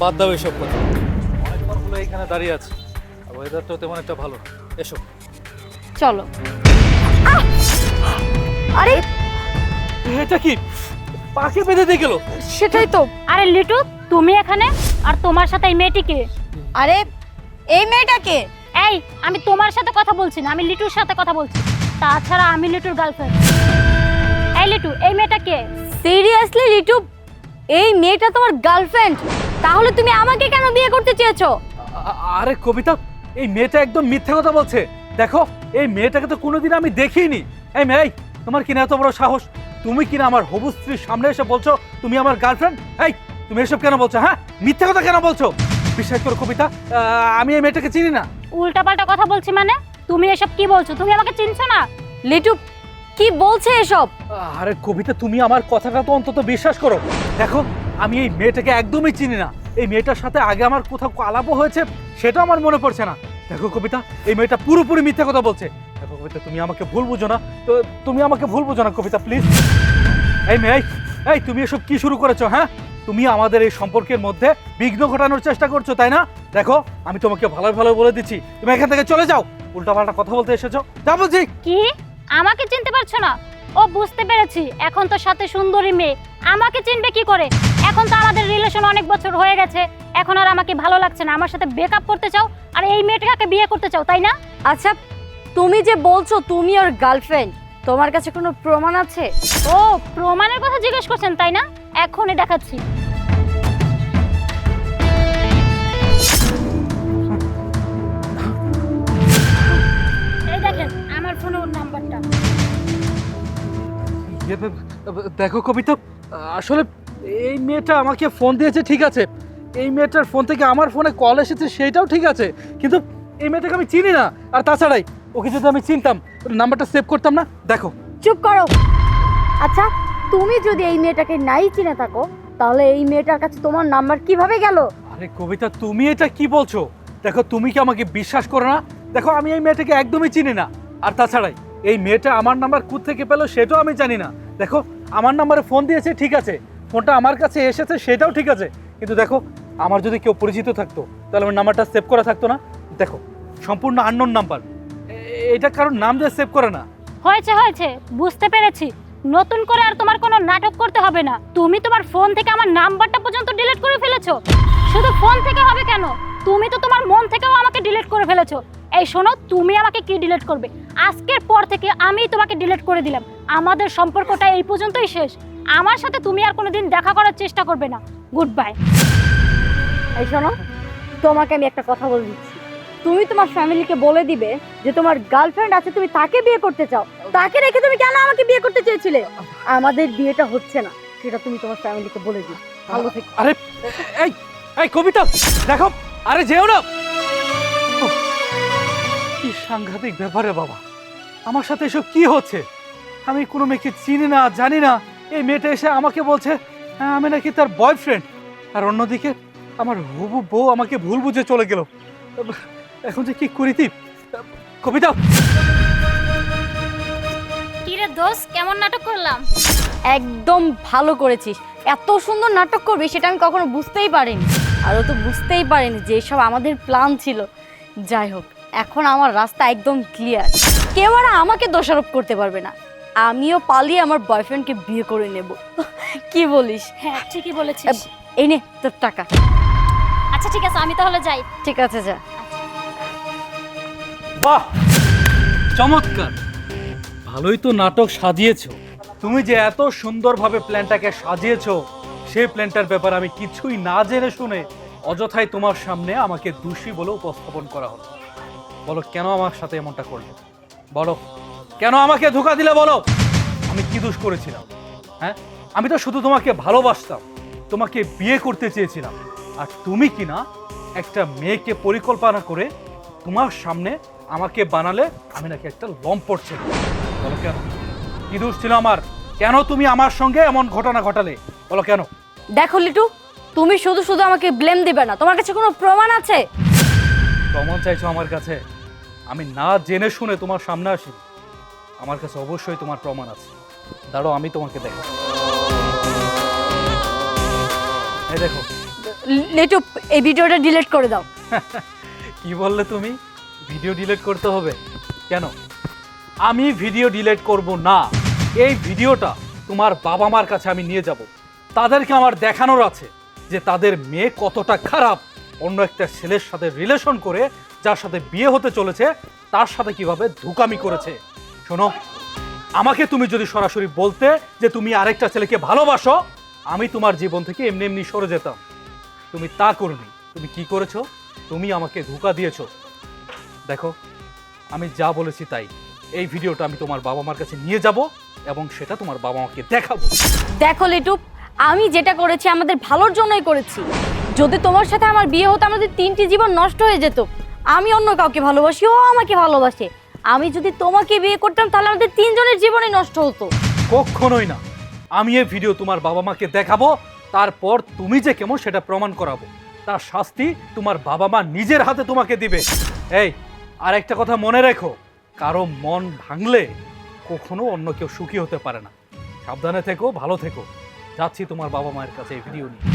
বাদ দাও এসব কথা। অনেকক্ষণ হলো এখানে দাঁড়িয়ে আছে, আর ওয়েদারটাও তেমন একটা ভালো না। এসো। চলো। আরে এটা কি পাকে বেঁধে দিয়ে গেল? সেটাই তো। আরে লিটু, তুমি এখানে? আর তোমার সাথে এই মেয়েটিকে? আরে এই মেয়েটাকে? এই, আমি তোমার সাথে কথা বলছি না, আমি লিটুর সাথে কথা বলছি। তাছাড়া আমি লিটুর গার্লফ্রেন্ড। এই লিটু, এই মেয়েটা কে? সিরিয়াসলি লিটু, এই মেয়েটা তোমার গার্লফ্রেন্ড? তাহলে তুমি আমাকে কেন বিয়ে করতে চেয়েছো? আরে কবিতা, এই মেয়েটা একদম মিথ্যা কথা বলছে। দেখো, এই মেয়েটাকে তো কোনোদিন আমি দেখিনি। এই মেয়ে, তোমার কিনা এত বড় সাহস? তুমি কিনা আমার হবু স্ত্রীর সামনে এসে বলছো তুমি আমার গার্লফ্রেন্ড? এই, তুমি এসব কেন বলছো? হ্যাঁ, মিথ্যা কথা কেন বলছো? বিশ্বাস করো কবিতা, আমি এই মেয়েটাকে চিনি না। উল্টাপাল্টা কথা বলছি মানে? তুমি এসব কি বলছো? তুমি আমাকে চিনছো না? লিটু কি বলছে এসব? আরে কবিতা, তুমি আমার কথাটা তো অন্তত বিশ্বাস করো। দেখো, আমি এই মেয়েটাকে একদমই চিনি না। এই মেয়েটার সাথে আগে আমার কোথাও আলাপও হয়েছে সেটা আমার মনে পড়ছে না। দেখো কবিতা, এই মেয়েটা পুরোপুরি মিথ্যা কথা বলছে। দেখো কবিতা, তুমি আমাকে ভুল বুঝো না, তো তুমি আমাকে ভুল বুঝো না কবিতা, প্লিজ। এই মেয়ে, এই তুমি এসব কি শুরু করেছো? হ্যাঁ, তুমি আমাদের এই সম্পর্কের মধ্যে বিঘ্ন ঘটানোর চেষ্টা করছো, তাই না? দেখো, আমি তোমাকে ভালো ভালো বলে দিচ্ছি, তুমি এখান থেকে চলে যাও। উল্টাপাল্টা কথা বলতে এসেছো, যা বলছি। কি? আমাকে চিনতে পারছো না? ও, বুঝতে পেরেছি। এখন তো সাথে সুন্দরী মেয়ে, আমাকে চিনবে কি করে? এখন তো আমাদের রিলেশন অনেক বছর হয়ে গেছে, এখন আর আমাকে ভালো লাগছে না। আমার সাথে ব্রেকআপ করতে চাও আর এই মেয়েটাকে বিয়ে করতে চাও, তাই না? আচ্ছা, তুমি যে বলছো তুমি ওর গার্লফ্রেন্ড, তোমার কাছে কোনো প্রমাণ আছে? ও, প্রমাণের কথা জিজ্ঞেস করছেন তাই না? এখনই দেখাচ্ছি। এই দেখেন আমার ফোনে ওর নাম্বারটা। দেখো কবিতা, আসলে এই মেয়েটা আমাকে ফোন দিয়েছে, ঠিক আছে। এই মেয়েটার ফোন থেকে আমার ফোনে কল এসেছে, সেটাও ঠিক আছে। কিন্তু এই মেয়েটাকে আমি চিনি না। আর তাছাড়াই ওকে যদি আমি চিনতাম, নাম্বারটা সেভ করতাম না। দেখো। চুপ করো। আচ্ছা, তুমি যদি এই মেয়েটাকে নাই চিনে থাকো, তাহলে এই মেয়েটার কাছে তোমার নাম্বার কিভাবে গেল? আরে কবিতা, তুমি এটা কি বলছো? দেখো, তুমি কি আমাকে বিশ্বাস করো না? দেখো, আমি এই মেয়েটাকে একদমই চিনি না। আর তাছাড়াই এই মেয়েটা আমার নাম্বার কোথা থেকে পেলো সেটাও আমি জানি না। দেখো, আমার নাম্বারে ফোন দিয়েছে, ঠিক আছে, ফোনটা আমার কাছে এসেছে, সেটাও ঠিক আছে। কিন্তু দেখো, আমার যদি কেউ পরিচিত থাকতো তাহলে আমার নাম্বারটা সেভ করা থাকতো না। দেখো, সম্পূর্ণ আননোন নাম্বার, এটা কারোর নাম দিয়ে সেভ করে না। হয়েছে হয়েছে, বুঝতে পেরেছি। নতুন করে আর তোমার কোনো নাটক করতে হবে না। তুমি তোমার ফোন থেকে আমার নাম্বারটা পর্যন্ত ডিলিট করে ফেলেছো। শুধু ফোন থেকে হবে কেন, তুমি তো তোমার মন থেকেও আমাকে ডিলিট করে ফেলেছো। এই শোনো, তুমি আমাকে কি ডিলিট করবে? আজকের পর থেকে আমি তোমাকে ডিলিট করে দিলাম। আমাদের সম্পর্কটা এই পর্যন্তই শেষ। আমার সাথে তুমি আর কোনোদিন দেখা করার চেষ্টা করবে না। Good bye. এই শোনো, তোমাকে আমি একটা কথা বলে দিচ্ছি। তুমি তোমার ফ্যামিলিকে বলে দিবে যে তোমার গার্লফ্রেন্ড আছে, তুমি তাকে বিয়ে করতে চাও। তাকে রেখে তুমি কেন আমাকে বিয়ে করতে চেয়েছিলে? আমাদের বিয়েটা হচ্ছে না, সেটা তুমি তোমার ফ্যামিলিকে বলে দিও। ভালো থেকো। আরে এই এই কবিতা, দেখো, আরে যেও না। উফ, কি সাংঘাতিক ব্যাপারে বাবা, আমার সাথে এসব কি হচ্ছে? আমি কোনো মেয়েকে চিনি না, জানি না। এই মেয়েটা এসে আমাকে বলছে আমি নাকি তার বয়ফ্রেন্ড। আর অন্যদিকে আমার হবু বউ আমাকে ভুল বুঝে চলে গেল। এখন যে কি করি তুই কবিতা? কি রে দোস্ত, কেমন নাটক করলাম? একদম ভালো করেছিস। এত সুন্দর নাটক করবি সেটা আমি কখনো বুঝতেই পারিনি। আর ও তো বুঝতেই পারিনি যে এসব আমাদের প্ল্যান ছিল। যাই হোক, এখন আমার রাস্তা একদম ক্লিয়ার। কেউ আর আমাকে দোষারোপ করতে পারবে না। আমিও পালিয়ে আমার বয়ফ্রেন্ডকে বিয়ে করে নেব। কি বলিস? হ্যাঁ, ঠিকই বলেছিস। এই নে তোর টাকা। আচ্ছা ঠিক আছে, আমি তাহলে যাই। ঠিক আছে, যা। বাহ, চমৎকার, ভালোই তো নাটক সাজিয়েছো। তুমি যে এত সুন্দরভাবে প্ল্যানটাকে সাজিয়েছো, সেই প্ল্যানটার ব্যাপারে আমি কিছুই না জেনে শুনে অযথাই তোমার সামনে আমাকে দোষী বলে উপস্থাপন করা হলো। বলো, কেন আমার সাথে এমনটা করলে? বলো, কেন আমাকে ধোঁকা দিলে? বলো, আমি কি দোষ করেছিলাম? হ্যাঁ, আমি তো শুধু তোমাকে ভালোবাসতাম, তোমাকে বিয়ে করতে চেয়েছিলাম। আর তুমি কি না একটা মেয়েকে পরিকল্পনা করে তোমার সামনে আমাকে বানালে আমি নাকি একটা লম্পট ছেলে। বলো কেন, কি দোষ ছিল আমার? কেন তুমি আমার সঙ্গে এমন ঘটনা ঘটালে? বলো কেন? দেখো লিটু, তুমি শুধু শুধু আমাকে ব্লেম দিবে না। তোমার কাছে কোনো প্রমাণ আছে? প্রমাণ চাইছো আমার কাছে? আমি না জেনে শুনে তোমার সামনে আসি, আমার কাছে অবশ্যই তোমার প্রমাণ আছে। দাঁড়াও, আমি তোমাকে দেখো। এই দেখো, লেটু এই ভিডিওটা ডিলিট করে দাও। কি বললে তুমি? ভিডিও ডিলিট করতে হবে কেন? আমি ভিডিও ডিলিট করব না। এই ভিডিওটা তোমার বাবা মার কাছে আমি নিয়ে যাব। তাদেরকে আমার দেখানোর আছে যে তাদের মেয়ে কতটা খারাপ, অন্য একটা ছেলের সাথে রিলেশন করে যার সাথে বিয়ে হতে চলেছে তার সাথে কিভাবে ধোঁকামি করেছে। শোনো, আমাকে তুমি যদি সরাসরি বলতে যে তুমি আরেকটা ছেলেকে ভালোবাসো, আমি তোমার জীবন থেকে এমনি এমনি সরে যেতাম। তুমি তা করনি। তুমি কি করেছো? তুমি আমাকে ধোঁকা দিয়েছো। দেখো, আমি যা বলেছি তাই। এই ভিডিওটা আমি তোমার বাবা মার কাছে নিয়ে যাব এবং সেটা তোমার বাবা মাকে দেখাবো। দেখো লিটু, আমি যেটা করেছি আমাদের ভালোর জন্যই করেছি। যদি তোমার সাথে আমার বিয়ে হতো আমাদের 3টি জীবন নষ্ট হয়ে যেত। আমি অন্য কাউকে ভালোবাসি, ও আমাকে ভালোবাসে। আমি যদি তোমাকে বিয়ে করতাম তাহলে আমাদের 3 জনের জীবনই নষ্ট হতো। কখনোই না। আমি এই ভিডিও তোমার বাবা মাকে দেখাবো, তারপর তুমি যে কেমন সেটা প্রমাণ করাবো। তার শাস্তি তোমার বাবা মা নিজের হাতে তোমাকে দিবে। এই, আর একটা কথা মনে রেখো, কারো মন ভাঙলে কখনো অন্য কেউ সুখী হতে পারে না। সাবধানে থেকো, ভালো থেকো। যাচ্ছি তোমার বাবা মায়ের কাছে এই ভিডিও নিয়ে।